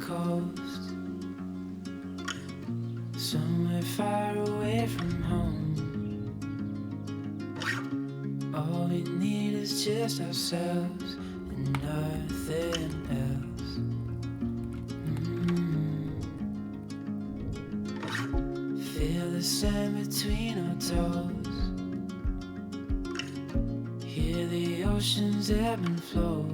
coast, somewhere far away from home. All we need is just ourselves and nothing else. Feel the sand between our toes, hear the ocean's ebb and flow.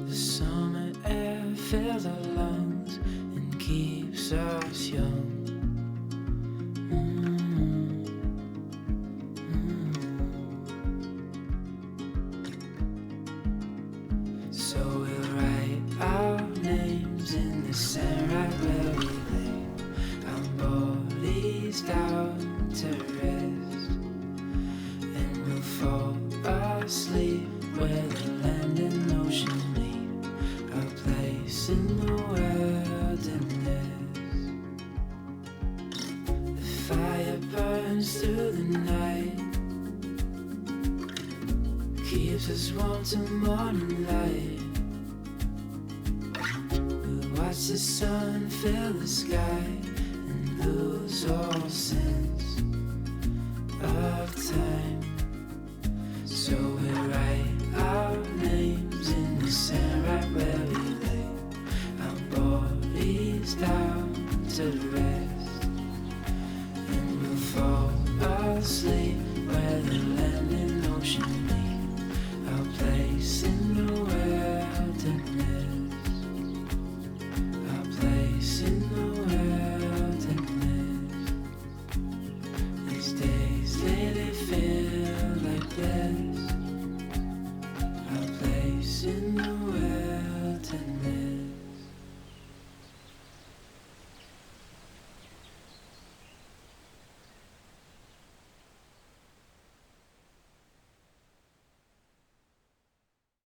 The summer air fills our lungs and keeps us young. So we'll write our names in the sand right where we lay, our bodies down to rest, and we'll fall asleep where the land and ocean meet, our place in the wilderness. The fire burns through the night, keeps us warm till morning light. We'll watch the sun fill the sky and lose all sense of time. So we write our names in the sand right where we lay, our bodies down to rest, and we'll fall asleep where the land and ocean meet, our place in the wilderness, our place in the wilderness. These days lately feel like this, our place in the wilderness.